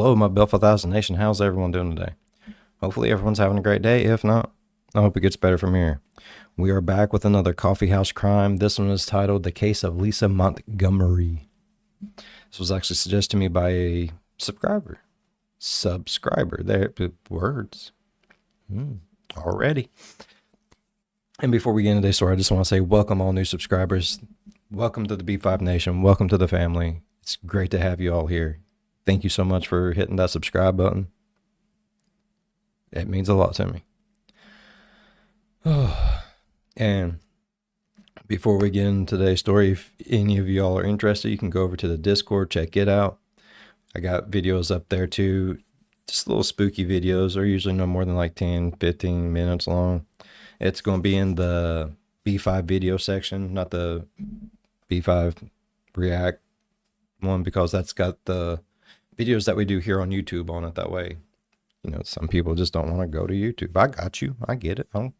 Hello, my Belfast Thousand Nation. How's everyone doing today? Hopefully everyone's having a great day. If not, I hope it gets better from here. We are back with another Coffeehouse Crime. This one is titled The Case of Lisa Montgomery. This was actually suggested to me by a subscriber. There, words. Already. And before we get into today's story, I just want to say welcome all new subscribers. Welcome to the B5 Nation. Welcome to the family. It's great to have you all here. Thank you so much for hitting that subscribe button. It means a lot to me. And before we get into today's story, if any of y'all are interested, you can go over to the Discord, check it out. I got videos up there too. Just little spooky videos. They're usually no more than like 10, 15 minutes long. It's going to be in the B5 video section, not the B5 React one, because that's got the videos that we do here on YouTube on it. That way, you know, some people just don't want to go to YouTube. I got you. I get it. Don't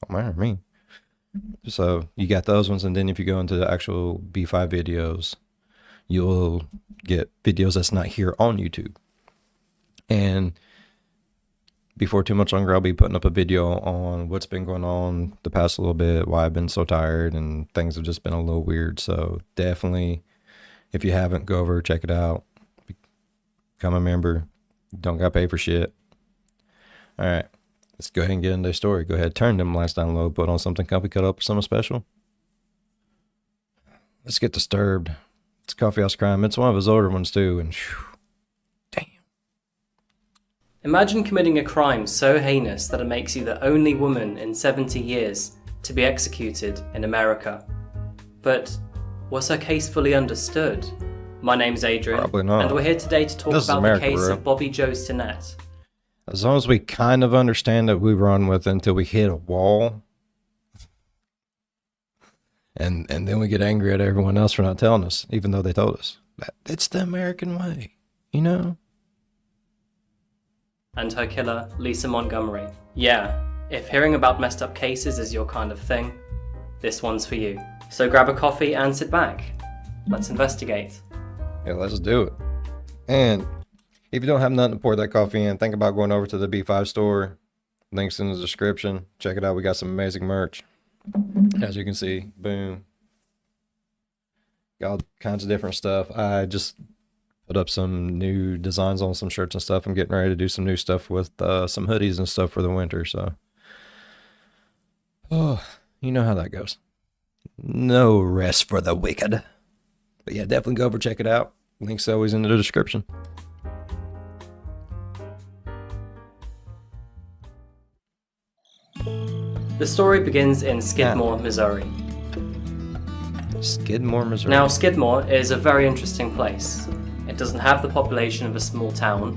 matter to me. So you got those ones, and then if you go into the actual B5 videos, you'll get videos that's not here on YouTube. And before too much longer, I'll be putting up a video on what's been going on the past little bit, why I've been so tired, and things have just been a little weird. So definitely, if you haven't, go over, check it out. Become a member. Don't got to pay for shit. All right. Let's go ahead and get into the story. Go ahead, turn them lights down low, put on something comfy, cut up something special. Let's get disturbed. It's Coffeehouse Crime. It's one of his older ones too, and whew, damn. Imagine committing a crime so heinous that it makes you the only woman in 70 years to be executed in America. But was her case fully understood? My name's Adrian, Probably not. and we're here today to talk about America, the case bro. of Bobbie Jo Stinnett. As long as we kind of understand it, we run with it until we hit a wall. And then we get angry at everyone else for not telling us, even though they told us. It's the American way, you know? And her killer, Lisa Montgomery. Yeah, if hearing about messed up cases is your kind of thing, this one's for you. So grab a coffee and sit back. Let's investigate. Yeah, let's do it. And if you don't have nothing to pour that coffee in, think about going over to the B5 store. Links in the description. Check it out. We got some amazing merch. As you can see, boom. Got all kinds of different stuff. I just put up some new designs on some shirts and stuff. I'm getting ready to do some new stuff with some hoodies and stuff for the winter. So, oh, you know how that goes. No rest for the wicked. But yeah, definitely go over, check it out. Links always in the description. The story begins in Skidmore, Missouri. Skidmore, Missouri. Now, Skidmore is a very interesting place. It doesn't have the population of a small town,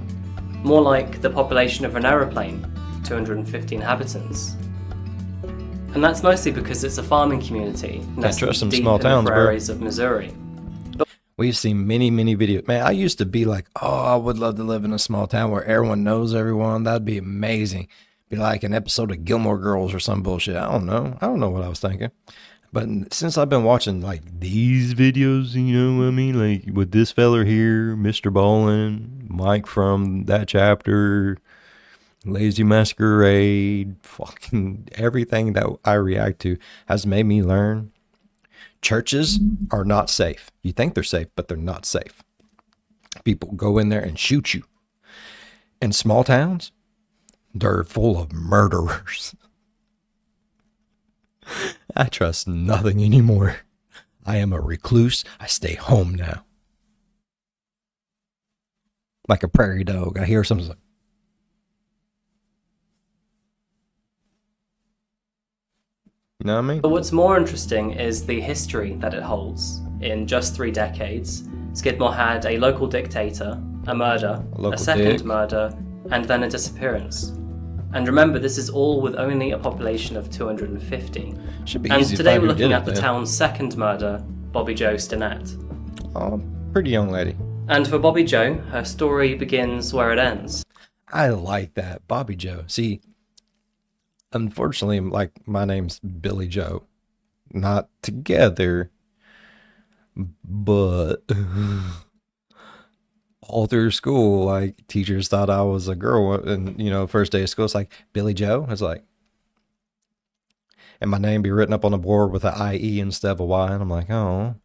more like the population of an aeroplane, 250 inhabitants. And that's mostly because it's a farming community nestled trust some deep small in towns, the bro. prairies of Missouri. We've seen many videos. Man, I used to be like, oh, I would love to live in a small town where everyone knows everyone. That'd be amazing. Be like an episode of Gilmore Girls or some bullshit. I don't know what I was thinking. But since I've been watching like these videos, you know what I mean? Like with this feller here, Mr. Ballin, Mike from that chapter, Lazy Masquerade, fucking everything that I react to has made me learn churches are not safe. You think they're safe, but they're not safe. People go in there and shoot you. In small towns, they're full of murderers. I trust nothing anymore. I am a recluse. I stay home now. Like a prairie dog. I hear something like, you know what I mean? But what's more interesting is the history that it holds. In just 3 decades, Skidmore had a local dictator, a murder, a second murder, and then a disappearance. And remember, this is all with only a population of 250. Should be And easy to today find we're who looking did at it the then. town's second murder, Bobbie Jo Stinnett. Oh, pretty young lady. And for Bobbie Jo, her story begins where it ends. I like that. Bobbie Jo. See, unfortunately, like my name's Billy Joe. Not together, but all through school, like teachers thought I was a girl, and first day of school, it's like Billy Joe. It's like, and my name be written up on the board with an IE instead of a Y, and I'm like, oh,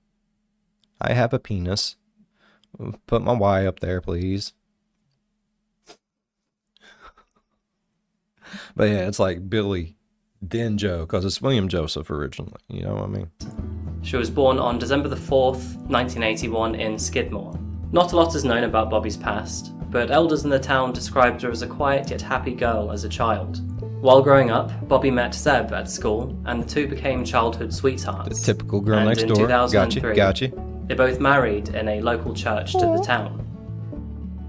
I have a penis. Put my Y up there, please. But yeah, it's like Billy, then Joe, because it's William Joseph originally. You know what I mean? She was born on December the 4th, 1981 in Skidmore. Not a lot is known about Bobbie's past, but elders in the town described her as a quiet yet happy girl as a child. While growing up, Bobbie met Seb at school, and the two became childhood sweethearts. The typical girl next door. In 2003, Gotcha. They both married in a local church to the town.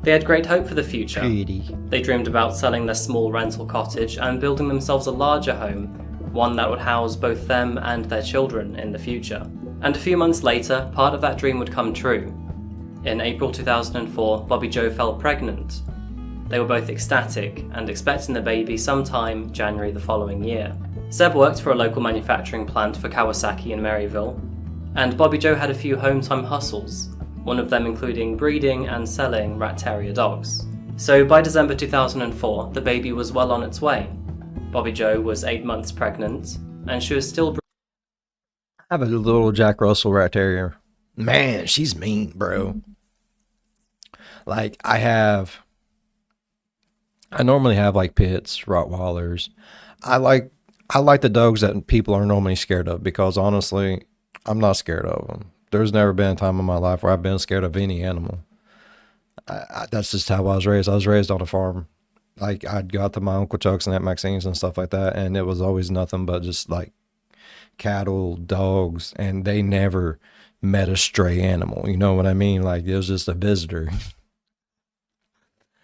They had great hope for the future. Pretty. They dreamed about selling their small rental cottage and building themselves a larger home, one that would house both them and their children in the future. And a few months later, part of that dream would come true. In April 2004, Bobbie Jo fell pregnant. They were both ecstatic and expecting the baby sometime January the following year. Seb worked for a local manufacturing plant for Kawasaki in Maryville, and Bobbie Jo had a few home-time hustles, one of them including breeding and selling rat terrier dogs. So by December 2004, the baby was well on its way. Bobbie Jo was 8 months pregnant, and she was still... I have a little Jack Russell rat terrier. Man, she's mean, bro. Like, I normally have like pits, Rottweilers. I like the dogs that people are normally scared of, because honestly, I'm not scared of them. There's never been a time in my life where I've been scared of any animal. That's just how I was raised. I was raised on a farm. Like, I'd go out to my Uncle Chuck's and Aunt Maxine's and stuff like that, and it was always nothing but just like cattle, dogs, and they never met a stray animal. You know what I mean? Like, it was just a visitor.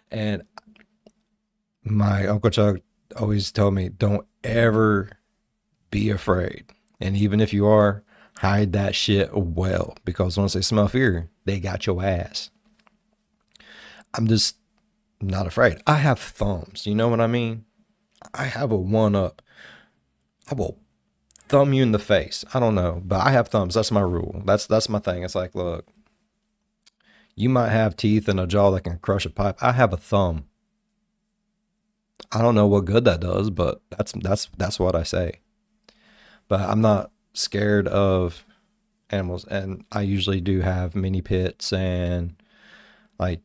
And my Uncle Chuck always told me, don't ever be afraid. And even if you are, hide that shit well, because once they smell fear, they got your ass. I'm just not afraid. I have thumbs. You know what I mean? I have a 1-up. I will thumb you in the face. I don't know, but I have thumbs. That's my rule. That's my thing. It's like, look, you might have teeth and a jaw that can crush a pipe. I have a thumb. I don't know what good that does, but that's what I say. But I'm not scared of animals, and I usually do have mini pits, and like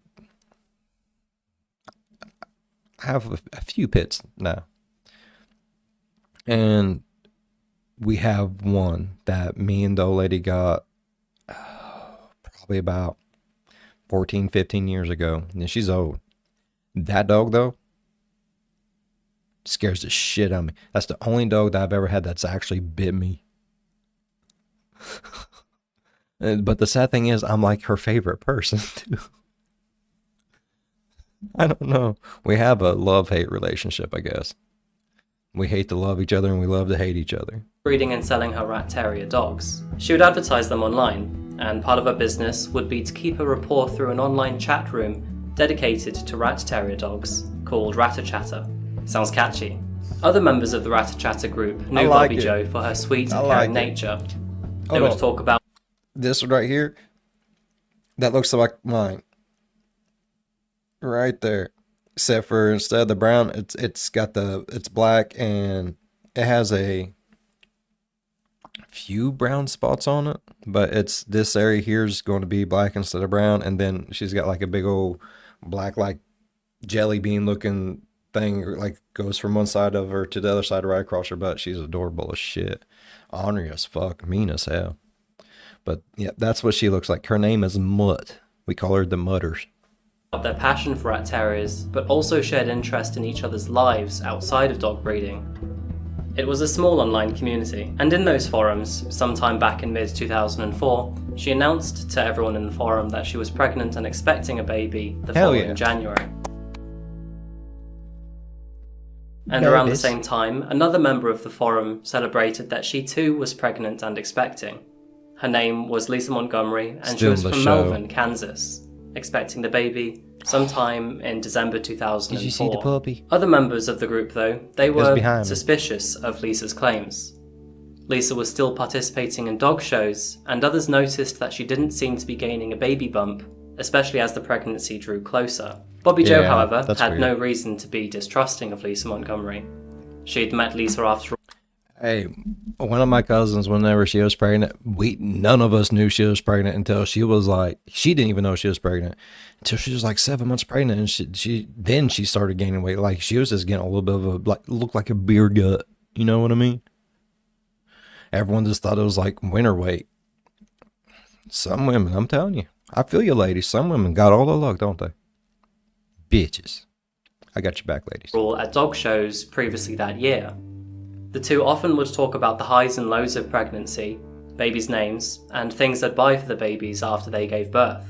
I have a few pits now, and we have one that me and the old lady got probably about 14-15 years ago, and she's old. That dog though scares the shit out of me. That's the only dog that I've ever had that's actually bit me. But the sad thing is, I'm like her favorite person too. I don't know. We have a love-hate relationship, I guess. We hate to love each other and we love to hate each other. Breeding and selling her rat terrier dogs. She would advertise them online, and part of her business would be to keep a rapport through an online chat room dedicated to rat terrier dogs called Ratter-Chatter. Sounds catchy. Other members of the Ratter-Chatter group knew Bobbie Jo for her sweet and caring nature. They would talk about this one right here. That looks like mine. Right there. Except for instead of the brown, it's black, and it has a few brown spots on it, but it's this area here is going to be black instead of brown, and then she's got like a big old black like jelly bean looking thing, like goes from one side of her to the other side right across her butt. She's adorable as shit, ornery as fuck, mean as hell. But yeah, that's what she looks like. Her name is Mutt. We call her the Mutters. Their passion for rat terriers, but also shared interest in each other's lives outside of dog breeding. It was a small online community, and in those forums, sometime back in mid-2004, she announced to everyone in the forum that she was pregnant and expecting a baby the following January. And around the same time, another member of the forum celebrated that she too was pregnant and expecting. Her name was Lisa Montgomery, and she was from Melvin, Kansas, expecting the baby sometime in December 2004. Did you see the puppy? Other members of the group, though, they were suspicious of Lisa's claims. Lisa was still participating in dog shows, and others noticed that she didn't seem to be gaining a baby bump especially as the pregnancy drew closer. Bobbie Jo, however, had weird. no reason to be distrusting of Lisa Montgomery. She'd met Lisa after all. Hey, one of my cousins, whenever she was pregnant, none of us knew she was pregnant until she was like, she didn't even know she was pregnant until she was like 7 months pregnant, and she started gaining weight. Like she was just getting a little bit of a looked like a beer gut. You know what I mean? Everyone just thought it was like winter weight. Some women, I'm telling you, I feel you, ladies. Some women got all the luck, don't they? Bitches. I got your back, ladies. At dog shows previously that year. The two often would talk about the highs and lows of pregnancy, babies' names, and things they'd buy for the babies after they gave birth.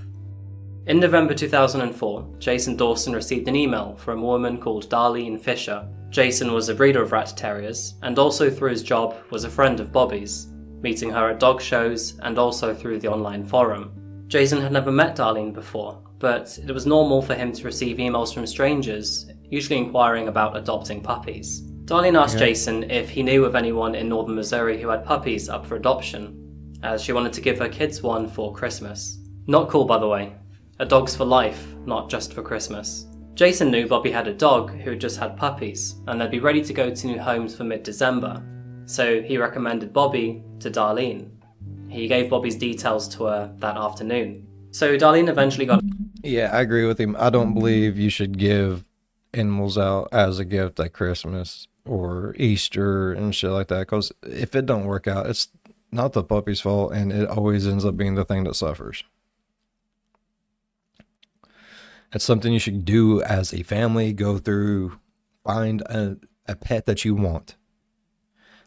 In November 2004, Jason Dawson received an email from a woman called Darlene Fisher. Jason was a breeder of rat terriers, and also through his job was a friend of Bobbie's, meeting her at dog shows and also through the online forum. Jason had never met Darlene before, but it was normal for him to receive emails from strangers, usually inquiring about adopting puppies. Darlene asked Jason if he knew of anyone in northern Missouri who had puppies up for adoption, as she wanted to give her kids one for Christmas. Not cool, by the way. A dog's for life, not just for Christmas. Jason knew Bobbie had a dog who had just had puppies, and they'd be ready to go to new homes for mid-December, so he recommended Bobbie to Darlene. He gave Bobbie's details to her that afternoon. So Darlene eventually got... Yeah, I agree with him. I don't believe you should give animals out as a gift at Christmas or Easter and shit like that, because if it don't work out, it's not the puppy's fault, and it always ends up being the thing that suffers. It's something you should do as a family. Go through, find a pet that you want,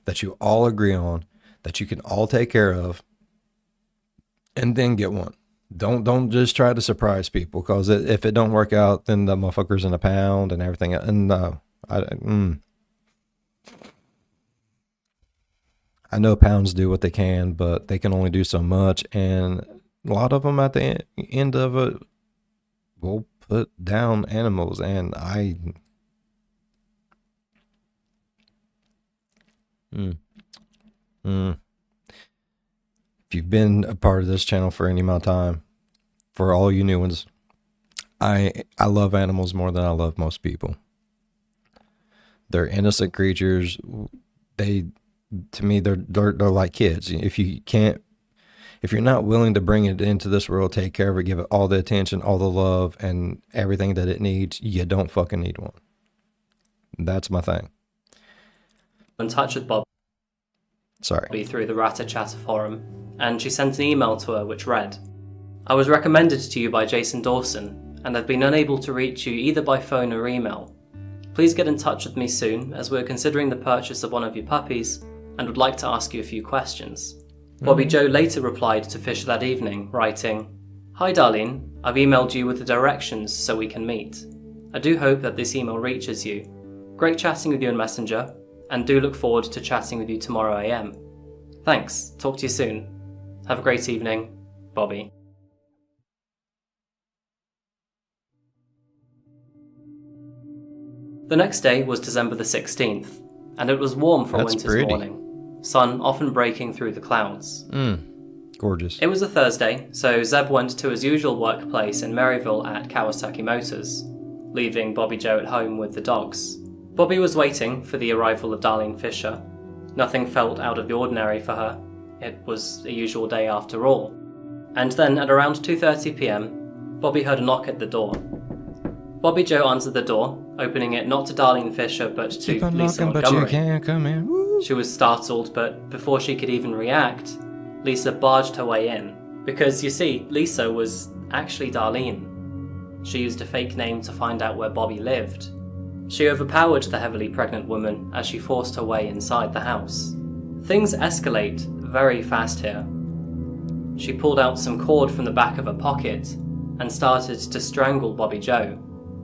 that you all agree on, that you can all take care of, and then get one. Don't just try to surprise people, because if it don't work out, then the motherfucker's in a pound and everything. And no, I know pounds do what they can, but they can only do so much, and a lot of them at the end of it will put down animals. And if you've been a part of this channel for any amount of time, for all you new ones, I love animals more than I love most people. They're innocent creatures. To me, they're like kids. If you're not willing to bring it into this world, take care of it, give it all the attention, all the love, and everything that it needs, you don't fucking need one. That's my thing. In touch with Bobbie. Sorry. Through the Ratter Chatter forum, and she sent an email to her which read, "I was recommended to you by Jason Dawson, and have been unable to reach you either by phone or email. Please get in touch with me soon, as we're considering the purchase of one of your puppies, and would like to ask you a few questions." Bobbie Jo later replied to Fisher that evening, writing, "Hi Darlene, I've emailed you with the directions so we can meet. I do hope that this email reaches you. Great chatting with you in Messenger, and do look forward to chatting with you tomorrow AM. Thanks, talk to you soon. Have a great evening, Bobbie." The next day was December the 16th, and it was warm for a winter's morning. Sun often breaking through the clouds. Gorgeous. It was a Thursday, so Zeb went to his usual workplace in Maryville at Kawasaki Motors, leaving Bobbie Jo at home with the dogs. Bobbie was waiting for the arrival of Darlene Fisher. Nothing felt out of the ordinary for her. It was a usual day after all. And then at around 2:30 p.m, Bobbie heard a knock at the door. Bobbie Jo answered the door, opening it not to Darlene Fisher but to Keep on Lisa knocking, Montgomery. but you can't come in. Woo. She was startled, but before she could even react, Lisa barged her way in. Because, you see, Lisa was actually Darlene. She used a fake name to find out where Bobbie lived. She overpowered the heavily pregnant woman as she forced her way inside the house. Things escalate very fast here. She pulled out some cord from the back of her pocket and started to strangle Bobbie Jo,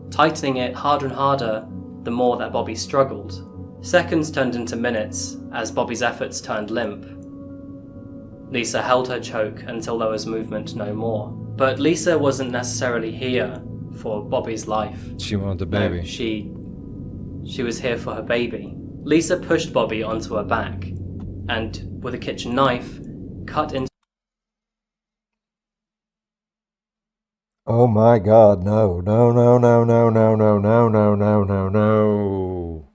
tightening it harder and harder the more that Bobbie struggled. Seconds turned into minutes as Bobbie's efforts turned limp. Lisa held her choke until there was movement no more. But Lisa wasn't necessarily here for Bobbie's life. She wanted the baby. No, she was here for her baby. Lisa pushed Bobbie onto her back and, with a kitchen knife, cut into... my God, no. No, no, no, no, no, no, no, no, no, no, no.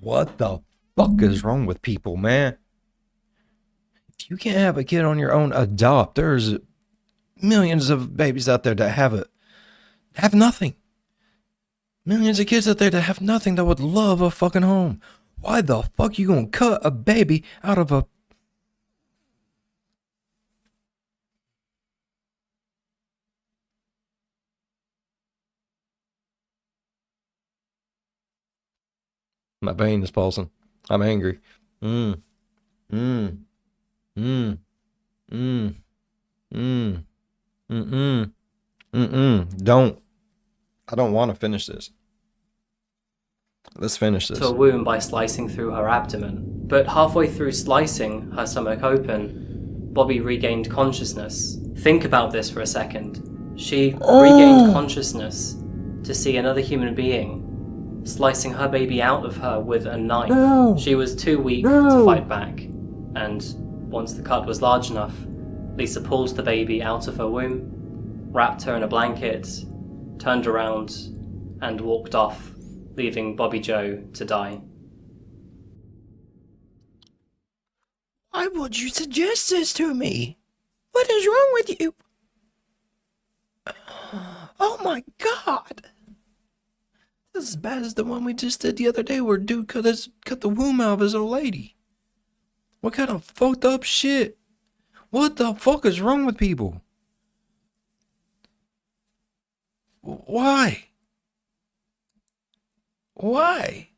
What the fuck is wrong with people, man? If you can't have a kid on your own, adopt. There's millions of babies out there that have nothing. Millions of kids out there that have nothing that would love a fucking home. Why the fuck you gonna cut a baby out of a... My vein is pulsing. I'm angry. Mm. Mm. Mm. Mm. Mm. Mm-mm. Mm-mm. Don't. I don't want to finish this. Let's finish this. To a wound by slicing through her abdomen. But halfway through slicing her stomach open, Bobbie regained consciousness. Think about this for a second. She regained consciousness to see another human being slicing her baby out of her with a knife. No. She was too weak to fight back, and once the cut was large enough, Lisa pulled the baby out of her womb, wrapped her in a blanket, turned around, and walked off, leaving Bobbie Jo to die. Why would you suggest this to me? What is wrong with you? Oh my God! This is as bad as the one we just did the other day where dude cut the womb out of his old lady. What kind of fucked up shit? What the fuck is wrong with people? Why? Why?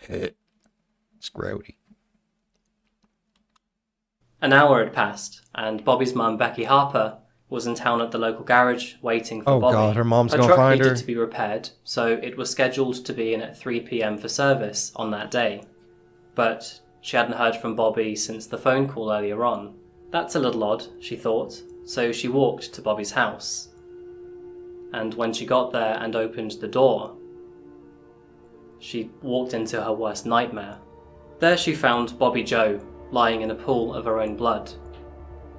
It's grody. An hour had passed, and Bobbie's mum, Becky Harper, was in town at the local garage waiting for Bobbie. Oh God, her mom's gonna truck find her. needed to be repaired, so it was scheduled to be in at 3 p.m. for service on that day. But she hadn't heard from Bobbie since the phone call earlier on. That's a little odd, she thought, so she walked to Bobbie's house. And when she got there and opened the door, she walked into her worst nightmare. There she found Bobbie Jo lying in a pool of her own blood.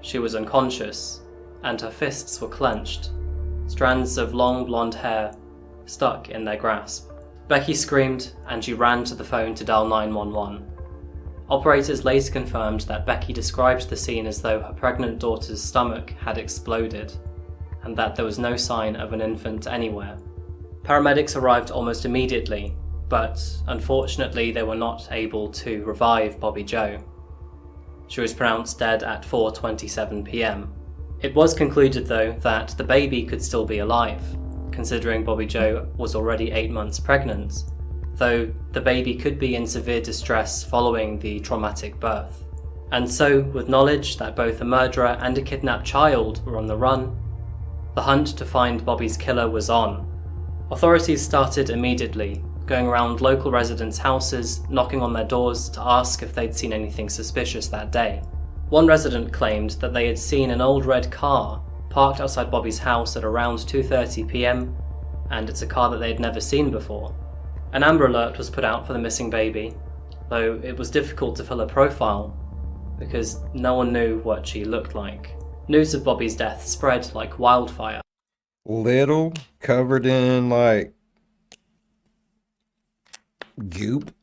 She was unconscious, and her fists were clenched, strands of long blonde hair stuck in their grasp. Becky screamed, and she ran to the phone to dial 911. Operators later confirmed that Becky described the scene as though her pregnant daughter's stomach had exploded, and that there was no sign of an infant anywhere. Paramedics arrived almost immediately, but unfortunately they were not able to revive Bobbie Jo. She was pronounced dead at 4:27 p.m. It was concluded though that the baby could still be alive, considering Bobbie Jo was already 8 months pregnant, though the baby could be in severe distress following the traumatic birth. And so, with knowledge that both a murderer and a kidnapped child were on the run, the hunt to find Bobbie's killer was on. Authorities started immediately, going around local residents' houses, knocking on their doors to ask if they'd seen anything suspicious that day. One resident claimed that they had seen an old red car parked outside Bobbie's house at around 2:30 p.m, and it's a car that they had never seen before. An Amber Alert was put out for the missing baby, though it was difficult to fill a profile because no one knew what she looked like. News of Bobbie's death spread like wildfire. Little, covered in like goop.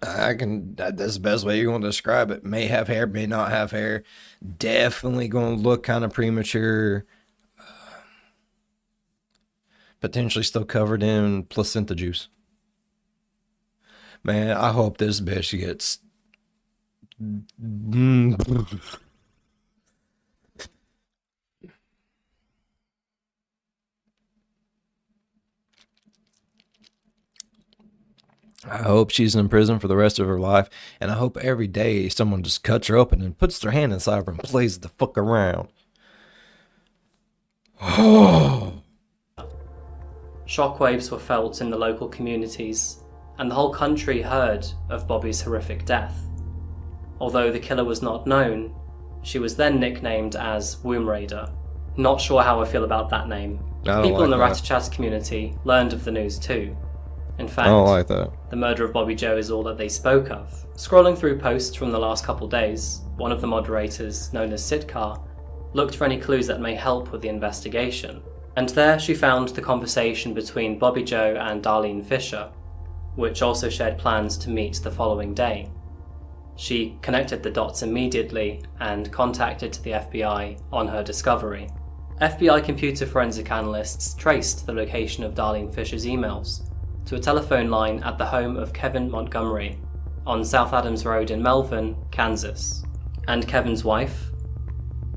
That's the best way you're going to describe it. May have hair, may not have hair. Definitely going to look kind of premature. Potentially still covered in placenta juice. Man, I hope this bitch gets... I hope she's in prison for the rest of her life, and I hope every day someone just cuts her open and puts their hand inside her and plays the fuck around. Shockwaves were felt in the local communities, and the whole country heard of Bobbie's horrific death. Although the killer was not known, she was then nicknamed as Womb Raider. Not sure how I feel about that name. People in the Rat-a-Chat community learned of the news too, In fact, I don't like that. The murder of Bobbie Jo is all that they spoke of. Scrolling through posts from the last couple days, one of the moderators, known as Sitkar, looked for any clues that may help with the investigation. And there she found the conversation between Bobbie Jo and Darlene Fisher, which also shared plans to meet the following day. She connected the dots immediately and contacted the FBI on her discovery. FBI computer forensic analysts traced the location of Darlene Fisher's emails to a telephone line at the home of Kevin Montgomery on South Adams Road in Melvin, Kansas, and Kevin's wife,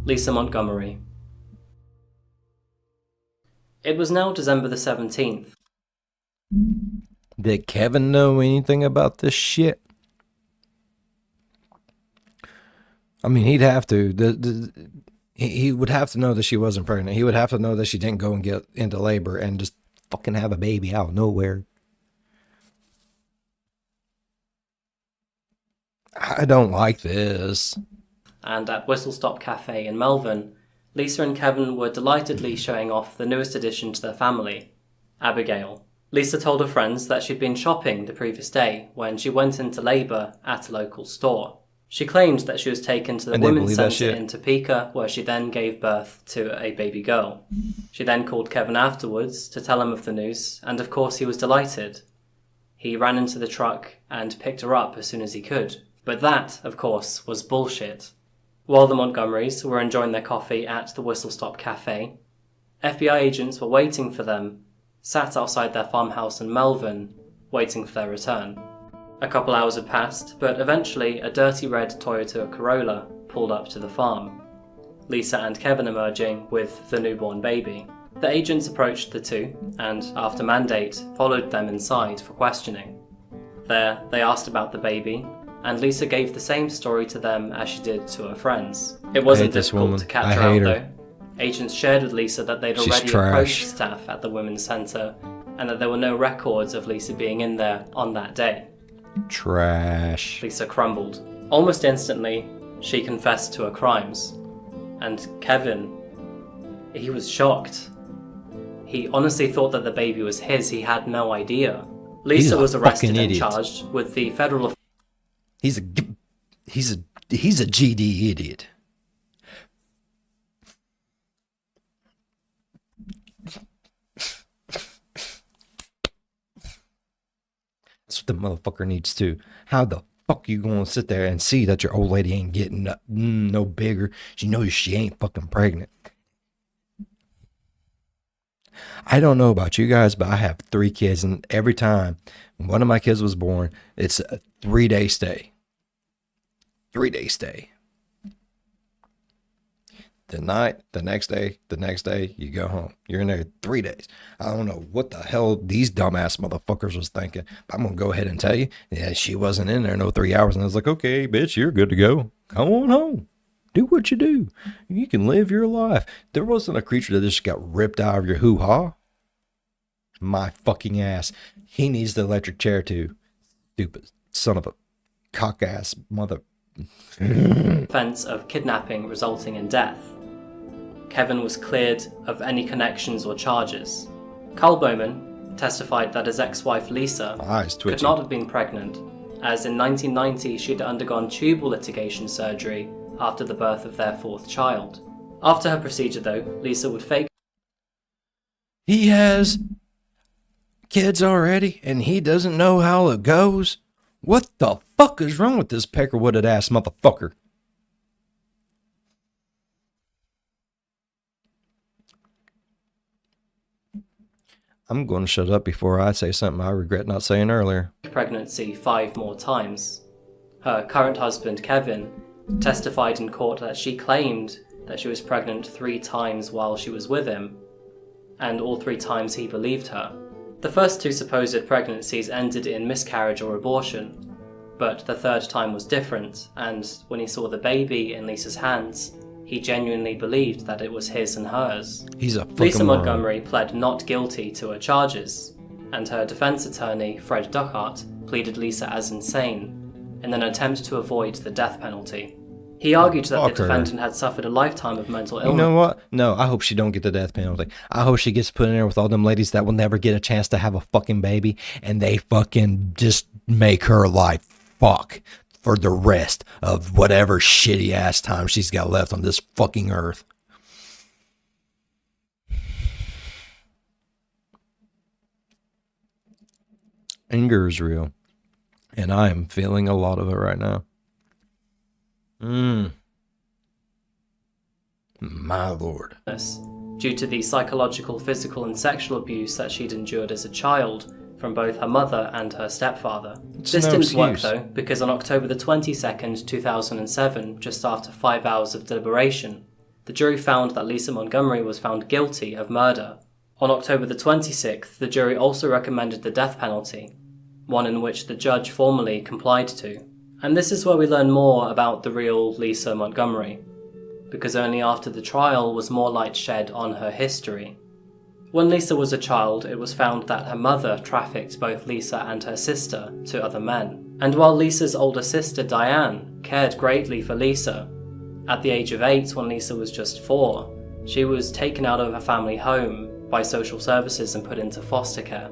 Lisa Montgomery. It was now December the 17th. Did Kevin know anything about this shit? I mean, he'd have to. He would have to know that she wasn't pregnant. He would have to know that she didn't go and get into labor and just fucking have a baby out of nowhere. I don't like this. And at Whistle Stop Cafe in Melvin, Lisa and Kevin were delightedly showing off the newest addition to their family, Abigail. Lisa told her friends that she'd been shopping the previous day when she went into labour at a local store. She claimed that she was taken to the women's centre in Topeka, where she then gave birth to a baby girl. She then called Kevin afterwards to tell him of the news, and of course he was delighted. He ran into the truck and picked her up as soon as he could. But that, of course, was bullshit. While the Montgomerys were enjoying their coffee at the Whistle Stop Cafe, FBI agents were waiting for them, sat outside their farmhouse in Melvin, waiting for their return. A couple hours had passed, but eventually a dirty red Toyota Corolla pulled up to the farm, Lisa and Kevin emerging with the newborn baby. The agents approached the two, and after mandate, followed them inside for questioning. There, they asked about the baby, and Lisa gave the same story to them as she did to her friends. It wasn't difficult to catch her out, though. Agents shared with Lisa that they'd already approached staff at the women's centre, and that there were no records of Lisa being in there on that day. Trash. Lisa crumbled. Almost instantly, she confessed to her crimes. And Kevin, he was shocked. He honestly thought that the baby was his. He had no idea. Lisa was arrested and charged with the federal... He's a GD idiot. That's what the motherfucker needs to. How the fuck you gonna sit there and see that your old lady ain't getting no bigger? She knows she ain't fucking pregnant. I don't know about you guys, but I have 3 kids, and every time one of my kids was born, it's a 3-day stay. 3-day stay. The night, the next day, you go home. You're in there 3 days. I don't know what the hell these dumbass motherfuckers was thinking, but I'm going to go ahead and tell you, yeah, she wasn't in there no 3 hours. And I was like, okay, bitch, you're good to go. Come on home. Do what you do. You can live your life. There wasn't a creature that just got ripped out of your hoo-ha. My fucking ass. He needs the electric chair too. Stupid son of a cock-ass mother... offense of kidnapping resulting in death. Kevin was cleared of any connections or charges. Carl Bowman testified that his ex-wife Lisa could not have been pregnant, as in 1990 she'd undergone tubal litigation surgery after the birth of their 4th child. After her procedure though, Lisa would fake... He has kids already and he doesn't know how it goes? What the fuck is wrong with this pecker-wooded ass motherfucker? I'm going to shut up before I say something I regret not saying earlier. Pregnancy 5 more times. Her current husband, Kevin, testified in court that she claimed that she was pregnant 3 times while she was with him, and all 3 times he believed her. The first 2 supposed pregnancies ended in miscarriage or abortion, but the 3rd time was different, and when he saw the baby in Lisa's hands, he genuinely believed that it was his and hers. He's a fucking Lisa Montgomery pled not guilty to her charges, and her defense attorney, Fred Duckhart, pleaded Lisa as insane in an attempt to avoid the death penalty. He argued that the Fuck her. defendant had suffered a lifetime of mental illness. You know what? No, I hope she don't get the death penalty. I hope she gets put in there with all them ladies that will never get a chance to have a fucking baby, and they fucking just make her life fuck for the rest of whatever shitty ass time she's got left on this fucking earth. Anger is real, and I am feeling a lot of it right now. My lord. Due to the psychological, physical, and sexual abuse that she'd endured as a child from both her mother and her stepfather. This didn't work though, because on October the 22nd, 2007, just after 5 hours of deliberation, the jury found that Lisa Montgomery was found guilty of murder. On October the 26th, the jury also recommended the death penalty, one in which the judge formally complied to. And this is where we learn more about the real Lisa Montgomery, because only after the trial was more light shed on her history. When Lisa was a child, it was found that her mother trafficked both Lisa and her sister to other men. And while Lisa's older sister, Diane, cared greatly for Lisa, at the age of 8, when Lisa was just 4, she was taken out of her family home by social services and put into foster care.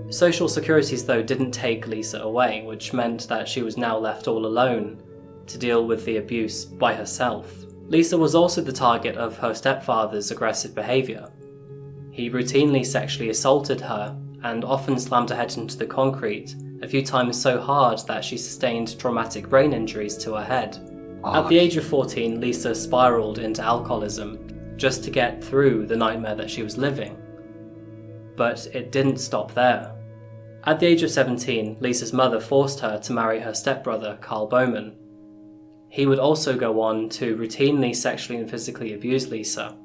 Social Securities, though, didn't take Lisa away, which meant that she was now left all alone to deal with the abuse by herself. Lisa was also the target of her stepfather's aggressive behaviour. He routinely sexually assaulted her and often slammed her head into the concrete, a few times so hard that she sustained traumatic brain injuries to her head. At the age of 14, Lisa spiralled into alcoholism just to get through the nightmare that she was living. But it didn't stop there. At the age of 17, Lisa's mother forced her to marry her stepbrother, Carl Bowman. He would also go on to routinely sexually and physically abuse Lisa.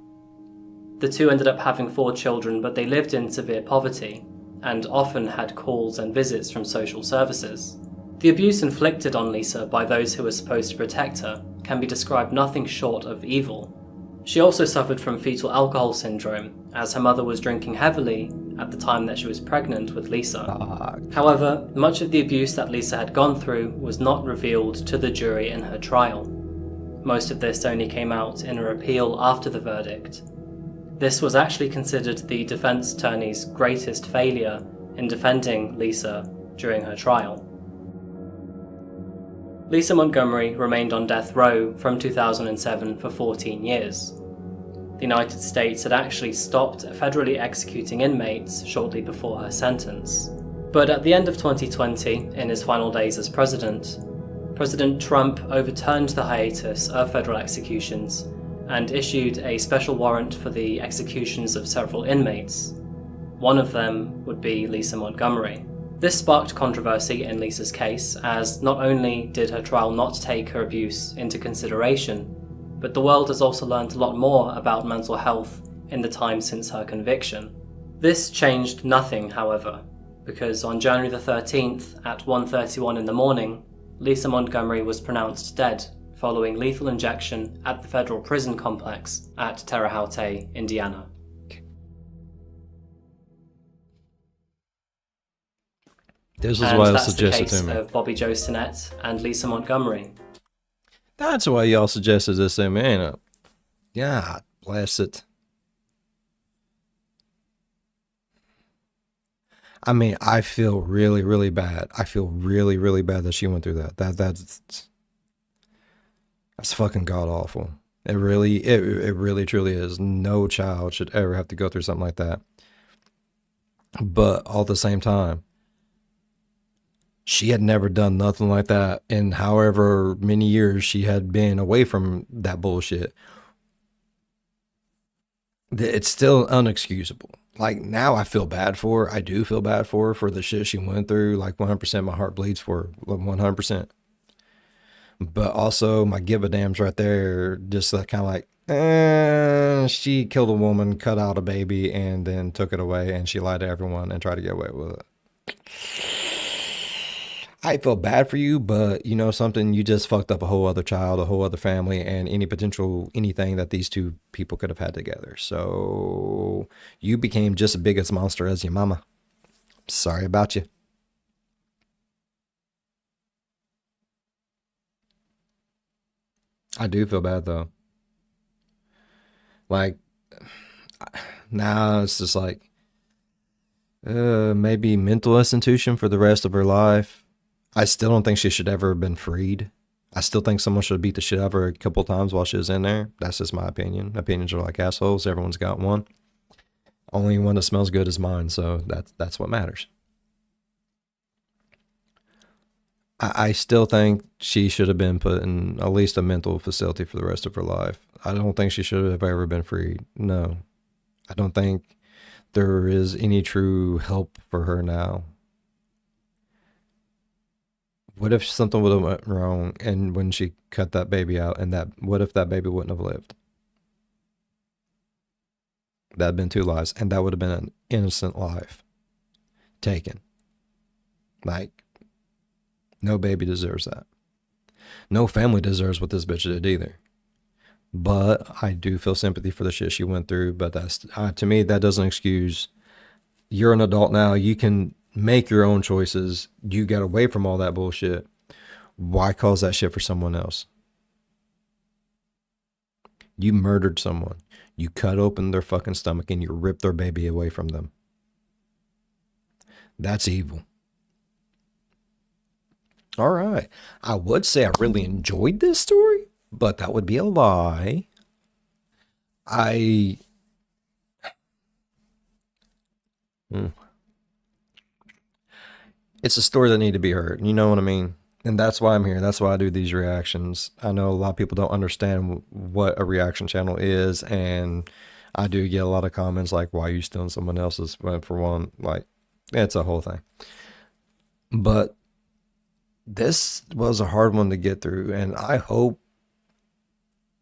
The two ended up having 4 children, but they lived in severe poverty and often had calls and visits from social services. The abuse inflicted on Lisa by those who were supposed to protect her can be described nothing short of evil. She also suffered from fetal alcohol syndrome, as her mother was drinking heavily at the time that she was pregnant with Lisa. However, much of the abuse that Lisa had gone through was not revealed to the jury in her trial. Most of this only came out in her appeal after the verdict. This was actually considered the defense attorney's greatest failure in defending Lisa during her trial. Lisa Montgomery remained on death row from 2007 for 14 years. The United States had actually stopped federally executing inmates shortly before her sentence. But at the end of 2020, in his final days as president, President Trump overturned the hiatus of federal executions and issued a special warrant for the executions of several inmates. One of them would be Lisa Montgomery. This sparked controversy in Lisa's case, as not only did her trial not take her abuse into consideration, but the world has also learned a lot more about mental health in the time since her conviction. This changed nothing, however, because on January the 13th at 1:31 in the morning, Lisa Montgomery was pronounced dead following lethal injection at the federal prison complex at Terre Haute, Indiana. This is why I suggested to me. That's the case of Bobbie Jo Stinnett and Lisa Montgomery. That's why y'all suggested this to me, ain't it? God bless it. I mean, I feel really, really bad. I feel really, really bad that she went through that. That's fucking god awful. It really truly is. No child should ever have to go through something like that. But all at the same time, she had never done nothing like that in however many years she had been away from that bullshit. It's still unexcusable. Like, now I feel bad for her. I do feel bad for her for the shit she went through. Like, 100%, my heart bleeds for her. 100%. But also, my give a damn's right there. Just kind of like, she killed a woman, cut out a baby, and then took it away, and she lied to everyone and tried to get away with it. I feel bad for you, but you know something? You just fucked up a whole other child, a whole other family, and any potential anything that these two people could have had together. So you became just as big a monster as your mama. Sorry about you. I do feel bad though. Like now it's just like maybe mental institution for the rest of her life. I still don't think she should ever have been freed. I still think someone should have beat the shit out of her a couple times while she was in there. That's just my opinion. Opinions are like assholes. Everyone's got one. Only one that smells good is mine, so that's what matters. I still think she should have been put in at least a mental facility for the rest of her life. I don't think she should have ever been freed. No. I don't think there is any true help for her now. What if something would have went wrong and when she cut that baby out and what if that baby wouldn't have lived? That'd been 2 lives and that would have been an innocent life taken. Like, no baby deserves that. No family deserves what this bitch did either. But I do feel sympathy for the shit she went through. But that's to me, that doesn't excuse. You're an adult now. You can make your own choices. You got away from all that bullshit. Why cause that shit for someone else? You murdered someone. You cut open their fucking stomach and you ripped their baby away from them. That's evil. All right. I would say I really enjoyed this story, but that would be a lie. It's a story that needed to be heard. You know what I mean? And that's why I'm here. That's why I do these reactions. I know a lot of people don't understand what a reaction channel is, and I do get a lot of comments like, why are you stealing someone else's? For one, like, it's a whole thing. But this was a hard one to get through, and I hope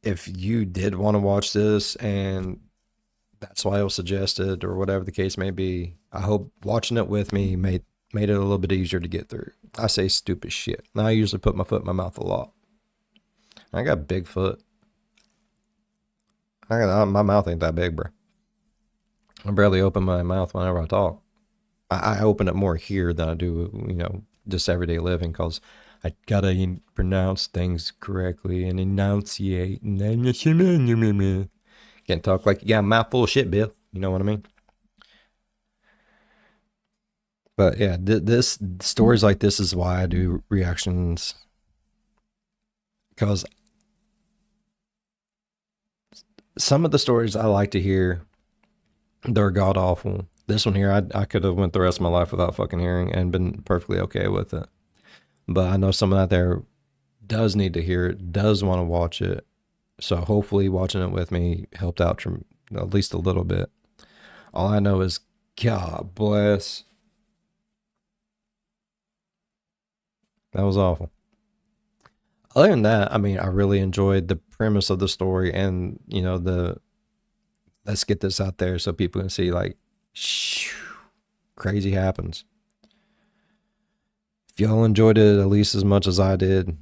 if you did want to watch this and that's why it was suggested or whatever the case may be, I hope watching it with me made it a little bit easier to get through. I say stupid shit. Now I usually put my foot in my mouth a lot. I got a big foot. My mouth ain't that big, bro. I barely open my mouth whenever I talk. I open it more here than I do, just everyday living, because I gotta pronounce things correctly and enunciate. Can't talk like you got a mouthful of shit, Bill. You know what I mean? But yeah, this stories like this is why I do reactions, because some of the stories I like to hear, they're god awful. This one here, I could have went the rest of my life without fucking hearing and been perfectly okay with it. But I know someone out there does need to hear it, does want to watch it. So hopefully watching it with me helped out from at least a little bit. All I know is, God bless. That was awful. Other than that, I mean, I really enjoyed the premise of the story and, let's get this out there so people can see, like, crazy happens. If y'all enjoyed it at least as much as I did,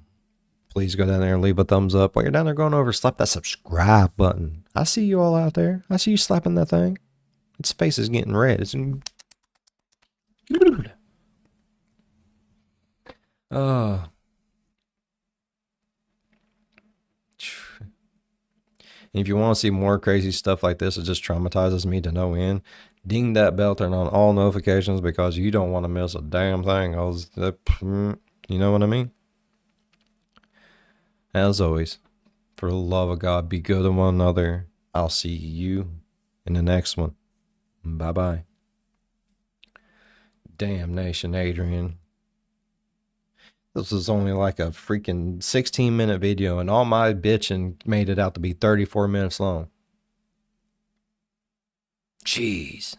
please go down there and leave a thumbs up. While you're down there going over, slap that subscribe button. I see you all out there. I see you slapping that thing. Its face is getting red. It's if you want to see more crazy stuff like this, it just traumatizes me to no end. Ding that bell, turn on all notifications, because you don't want to miss a damn thing. You know what I mean? As always, for the love of God, be good to one another. I'll see you in the next one. Bye-bye. Damnation, Adrian. This was only like a freaking 16-minute video, and all my bitching made it out to be 34 minutes long. Jeez.